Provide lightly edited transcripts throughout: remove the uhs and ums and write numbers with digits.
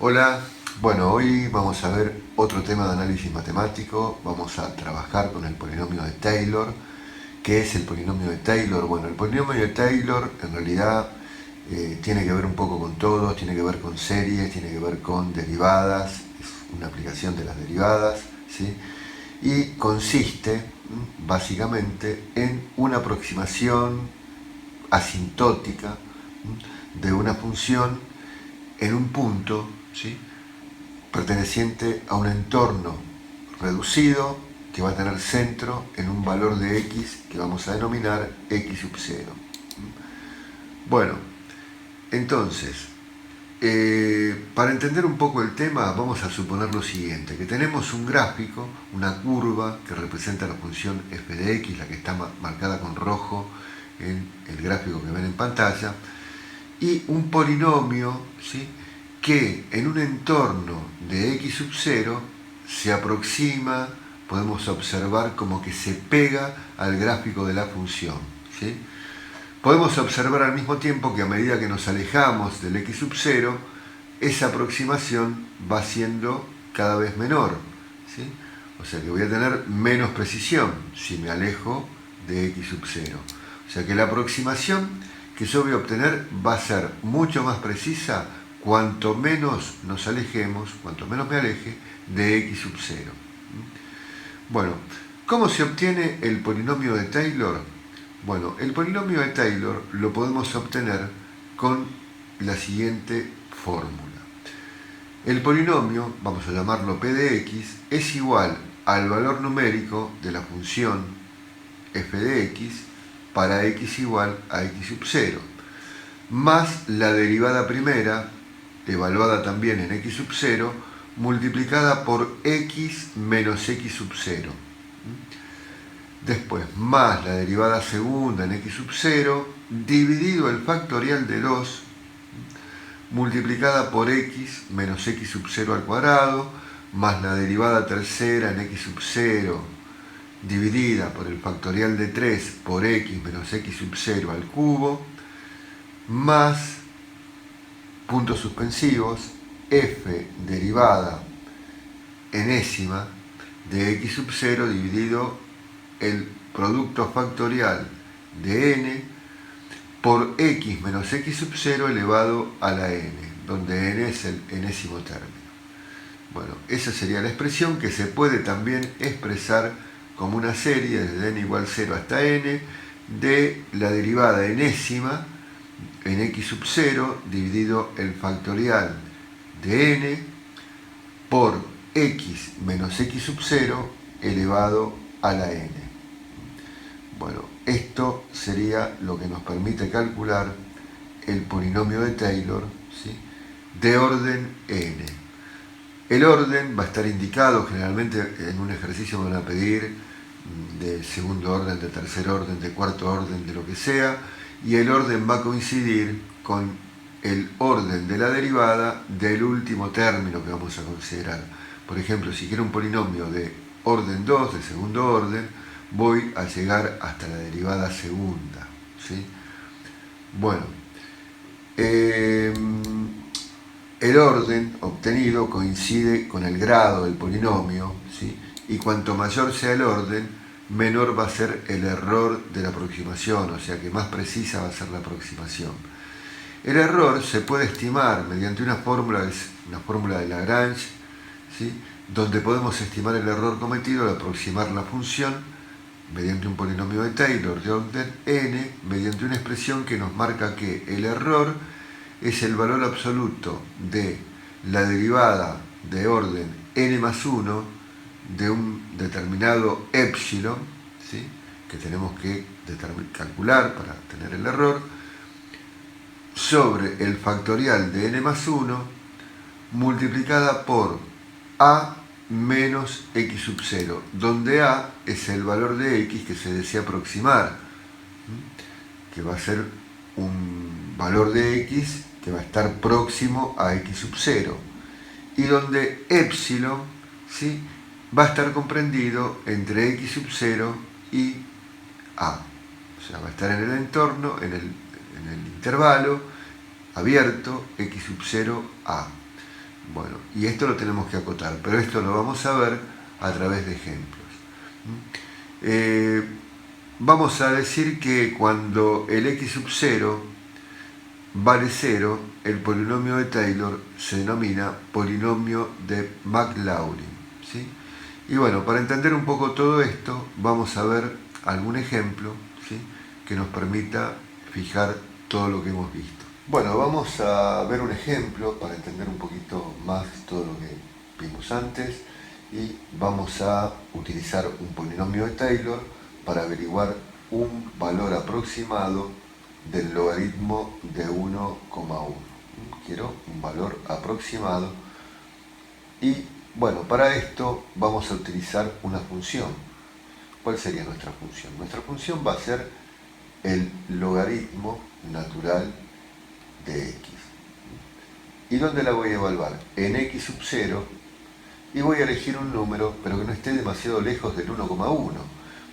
Hola, bueno, hoy vamos a ver otro tema de análisis matemático. Vamos a trabajar con el polinomio de Taylor. ¿Qué es el polinomio de Taylor? Bueno, el polinomio de Taylor en realidad tiene que ver un poco con todo, tiene que ver con series, tiene que ver con derivadas, es una aplicación de las derivadas, ¿sí? Y consiste básicamente en una aproximación asintótica de una función en un punto, ¿sí?, perteneciente a un entorno reducido que va a tener centro en un valor de x que vamos a denominar x sub 0. Bueno, entonces, para entender un poco el tema vamos a suponer lo siguiente, que tenemos un gráfico, una curva que representa la función f de x, la que está marcada con rojo en el gráfico que ven en pantalla, y un polinomio, ¿sí?, que en un entorno de x sub 0 se aproxima, podemos observar como que se pega al gráfico de la función, ¿sí? Podemos observar al mismo tiempo que a medida que nos alejamos del x sub 0, esa aproximación va siendo cada vez menor, ¿sí? O sea que voy a tener menos precisión si me alejo de x sub 0. O sea que la aproximación que yo voy a obtener va a ser mucho más precisa cuanto menos nos alejemos, cuanto menos me aleje de x sub 0. Bueno, ¿cómo se obtiene el polinomio de Taylor? Bueno, el polinomio de Taylor lo podemos obtener con la siguiente fórmula. El polinomio, vamos a llamarlo p de x, es igual al valor numérico de la función f de x para x igual a x sub 0, más la derivada primera, evaluada también en x sub 0, multiplicada por x menos x sub 0. Después, más la derivada segunda en x sub 0, dividido el factorial de 2, multiplicada por x menos x sub 0 al cuadrado, más la derivada tercera en x sub 0, dividida por el factorial de 3 por x menos x sub 0 al cubo, más puntos suspensivos, f derivada enésima de x sub 0 dividido el producto factorial de n por x menos x sub 0 elevado a la n, donde n es el enésimo término. Bueno, esa sería la expresión que se puede también expresar como una serie desde n igual 0 hasta n de la derivada enésima en x sub 0 dividido el factorial de n por x menos x sub 0 elevado a la n. Bueno, esto sería lo que nos permite calcular el polinomio de Taylor, ¿sí?, de orden n. El orden va a estar indicado generalmente en un ejercicio que van a pedir de segundo orden, de tercer orden, de cuarto orden, de lo que sea, y el orden va a coincidir con el orden de la derivada del último término que vamos a considerar. Por ejemplo, si quiero un polinomio de orden 2, de segundo orden, voy a llegar hasta la derivada segunda, ¿sí? Bueno, el orden obtenido coincide con el grado del polinomio, ¿sí?, y cuanto mayor sea el orden, menor va a ser el error de la aproximación, o sea que más precisa va a ser la aproximación. El error se puede estimar mediante una fórmula de Lagrange, ¿sí?, donde podemos estimar el error cometido al aproximar la función mediante un polinomio de Taylor de orden n, mediante una expresión que nos marca que el error es el valor absoluto de la derivada de orden n más 1 de un determinado epsilon, ¿sí?, que tenemos que calcular para tener el error, sobre el factorial de n más 1 multiplicada por a menos x sub 0, donde a es el valor de x que se desea aproximar, que va a ser un valor de x que va a estar próximo a x sub 0, y donde épsilon, ¿sí?, va a estar comprendido entre x sub 0 y a. O sea, va a estar en el entorno, en el intervalo abierto x sub 0 a. Bueno, y esto lo tenemos que acotar, pero esto lo vamos a ver a través de ejemplos. Vamos a decir que cuando el x sub 0 vale 0, el polinomio de Taylor se denomina polinomio de Maclaurin, ¿sí? Y bueno, para entender un poco todo esto, vamos a ver algún ejemplo, ¿sí?, que nos permita fijar todo lo que hemos visto. Bueno, vamos a ver un ejemplo para entender un poquito más todo lo que vimos antes, y vamos a utilizar un polinomio de Taylor para averiguar un valor aproximado del logaritmo de 1,1. Quiero un valor aproximado, y bueno, para esto vamos a utilizar una función. ¿Cuál sería nuestra función? Nuestra función va a ser el logaritmo natural de x. ¿Y dónde la voy a evaluar? En x sub 0, y voy a elegir un número, pero que no esté demasiado lejos del 1,1.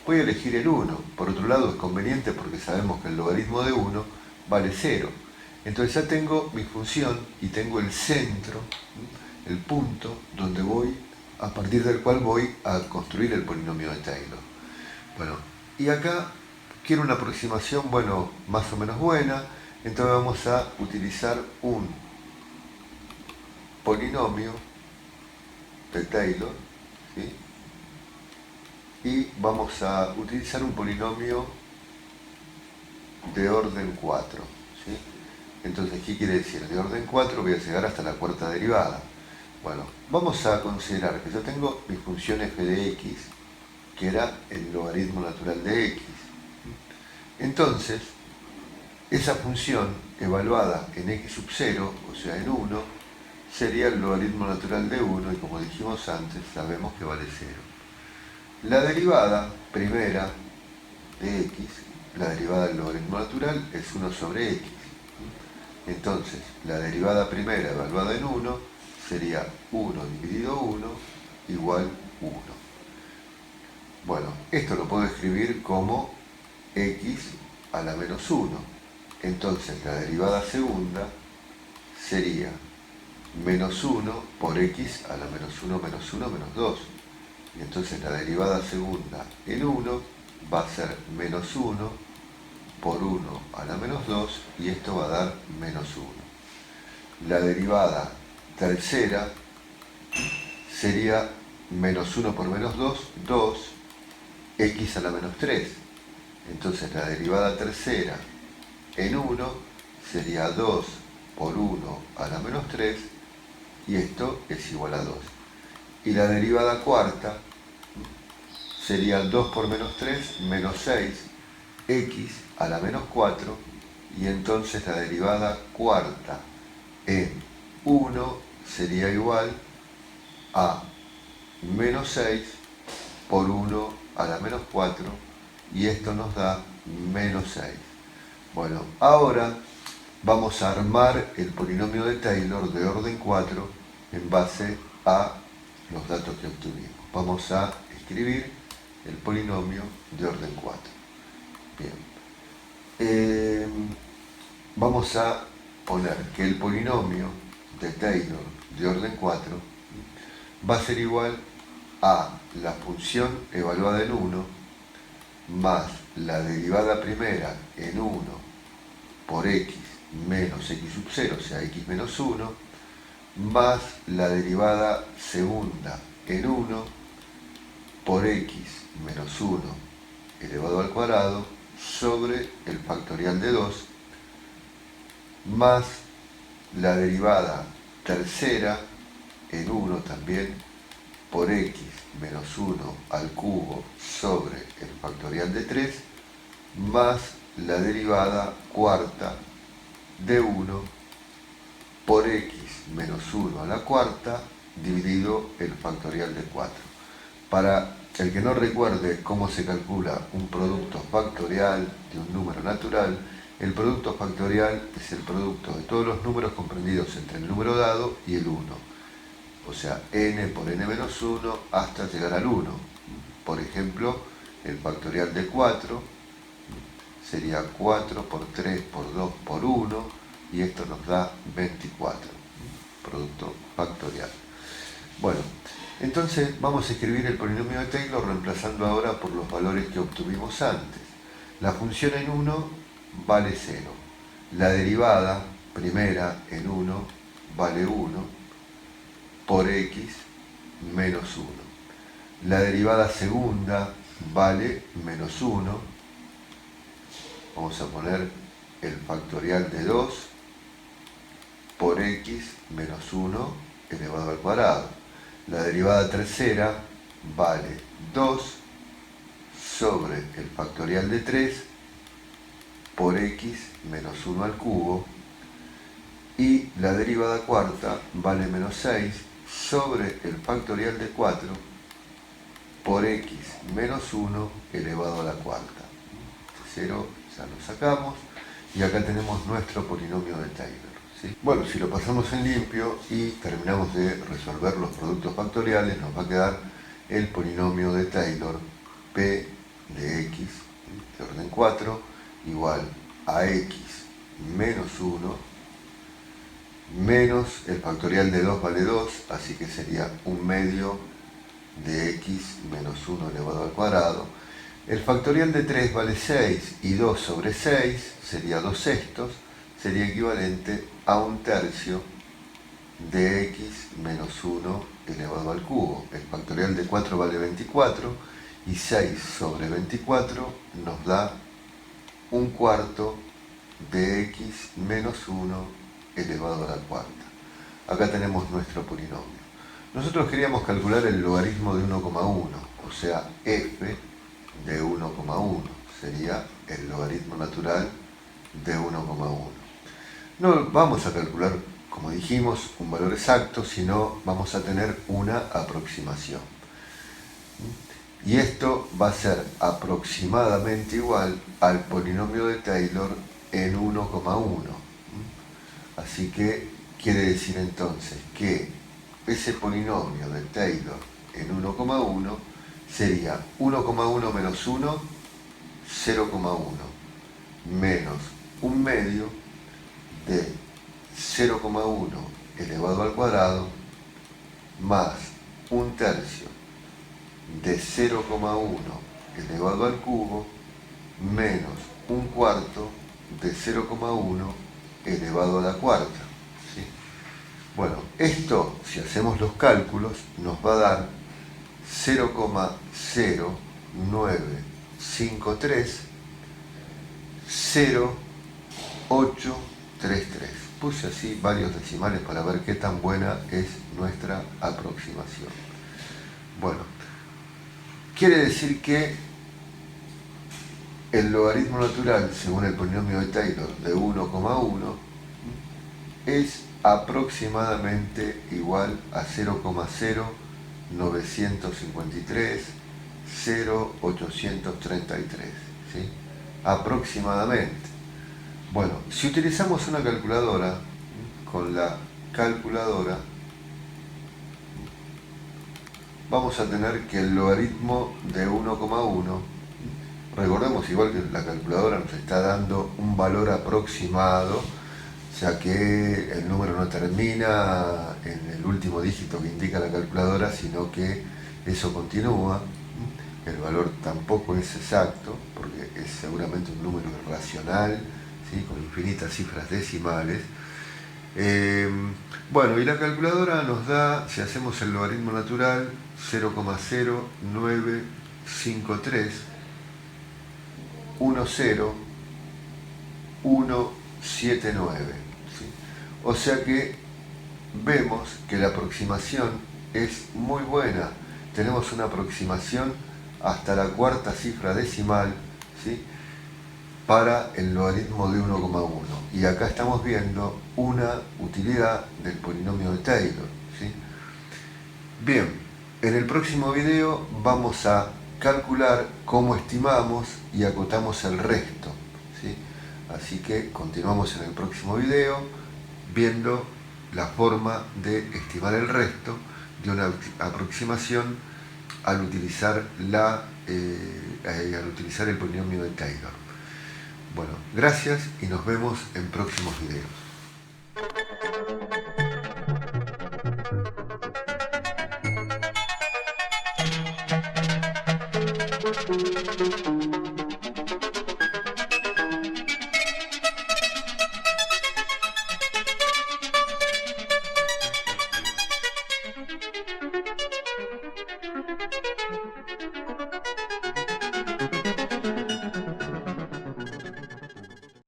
Voy a elegir el 1. Por otro lado, es conveniente porque sabemos que el logaritmo de 1 vale 0. Entonces ya tengo mi función y tengo el centro, el punto donde voy, a partir del cual voy a construir el polinomio de Taylor. Bueno, y acá quiero una aproximación, bueno, más o menos buena. Entonces vamos a utilizar un polinomio de Taylor, ¿sí?, y vamos a utilizar un polinomio de orden 4, ¿sí? Entonces, ¿qué quiere decir? De orden 4 voy a llegar hasta la cuarta derivada. Bueno, vamos a considerar que yo tengo mi función f de x, que era el logaritmo natural de x. Entonces, esa función evaluada en x sub 0, o sea en 1, sería el logaritmo natural de 1, y como dijimos antes, sabemos que vale 0. La derivada primera de x, la derivada del logaritmo natural, es 1 sobre x. Entonces, la derivada primera evaluada en 1 sería 1 dividido 1 igual 1. Bueno, esto lo puedo escribir como x a la menos 1. Entonces, la derivada segunda sería menos 1 por x a la menos 1 menos 1 menos 2. Y entonces la derivada segunda en 1 va a ser menos 1 por 1 a la menos 2, y esto va a dar menos 1. La derivada tercera sería menos 1 por menos 2, 2, x a la menos 3. Entonces la derivada tercera en 1 sería 2 por 1 a la menos 3, y esto es igual a 2. Y la derivada cuarta sería 2 por menos 3, menos 6, x a la menos 4, y entonces la derivada cuarta en 1 sería igual a menos 6 por 1 a la menos 4, y esto nos da menos 6. Bueno, ahora vamos a armar el polinomio de Taylor de orden 4 en base a los datos que obtuvimos. Vamos a escribir el polinomio de orden 4. Bien. Vamos a poner que el polinomio de Taylor de orden 4 va a ser igual a la función evaluada en 1 más la derivada primera en 1 por x menos x sub 0, o sea, x menos 1, más la derivada segunda en 1 por x menos 1 elevado al cuadrado sobre el factorial de 2, más la derivada tercera en 1 también por x menos 1 al cubo sobre el factorial de 3, más la derivada cuarta de 1 por x menos 1 a la cuarta dividido el factorial de 4. Para el que no recuerde cómo se calcula un producto factorial de un número natural, el producto factorial es el producto de todos los números comprendidos entre el número dado y el 1. O sea, n por n menos 1 hasta llegar al 1. Por ejemplo, el factorial de 4 sería 4 por 3 por 2 por 1 y esto nos da 24. Producto factorial. Bueno, entonces vamos a escribir el polinomio de Taylor reemplazando ahora por los valores que obtuvimos antes. La función en 1 vale 0. La derivada primera en 1 vale 1 por x menos 1. La derivada segunda vale menos 1. Vamos a poner el factorial de 2 por x menos 1 elevado al cuadrado. La derivada tercera vale 2 sobre el factorial de 3 por x menos 1 al cubo. Y la derivada cuarta vale menos 6 sobre el factorial de 4 por x menos 1 elevado a la cuarta. Este 0 ya lo sacamos y acá tenemos nuestro polinomio de Taylor. ¿Sí? Bueno, si lo pasamos en limpio y terminamos de resolver los productos factoriales, nos va a quedar el polinomio de Taylor p de x de orden 4 igual a x menos 1 menos el factorial de 2 vale 2, así que sería 1 medio de x menos 1 elevado al cuadrado. El factorial de 3 vale 6 y 2 sobre 6 sería 2 sextos, sería equivalente a 1 tercio de x menos 1 elevado al cubo. El factorial de 4 vale 24 y 6 sobre 24 nos da 1 cuarto de x menos 1 elevado a la cuarta. Acá tenemos nuestro polinomio. Nosotros queríamos calcular el logaritmo de 1,1, o sea, f de 1,1 sería el logaritmo natural de 1,1. No vamos a calcular, como dijimos, un valor exacto, sino vamos a tener una aproximación. Y esto va a ser aproximadamente igual al polinomio de Taylor en 1,1. Así que quiere decir entonces que ese polinomio de Taylor en 1,1 sería 1,1 menos 1, 0,1, menos 1 medio de 0,1 elevado al cuadrado más 1 tercio de 0,1 elevado al cubo menos 1 cuarto de 0,1 elevado a la cuarta. ¿Sí? Bueno, esto, si hacemos los cálculos, nos va a dar 0,0953 0,833. Puse así varios decimales para ver qué tan buena es nuestra aproximación. Bueno, quiere decir que el logaritmo natural, según el polinomio de Taylor, de 1,1 es aproximadamente igual a 0,0953 0,833. ¿Sí? Aproximadamente. Bueno, si utilizamos una calculadora, con la calculadora vamos a tener que el logaritmo de 1,1, recordemos igual que la calculadora nos está dando un valor aproximado, ya que el número no termina en el último dígito que indica la calculadora, sino que eso continúa. El valor tampoco es exacto, porque es seguramente un número irracional, ¿sí? Con infinitas cifras decimales. Bueno, y la calculadora nos da, si hacemos el logaritmo natural, 0,0953 10,179. ¿Sí? O sea que vemos que la aproximación es muy buena. Tenemos una aproximación hasta la cuarta cifra decimal, ¿sí? Para el logaritmo de 1,1. Y acá estamos viendo una utilidad del polinomio de Taylor. ¿Sí? Bien, en el próximo video vamos a calcular cómo estimamos y acotamos el resto, ¿sí? Así que continuamos en el próximo video viendo la forma de estimar el resto de una aproximación al utilizar, al utilizar el polinomio de Taylor. Bueno, gracias y nos vemos en próximos videos.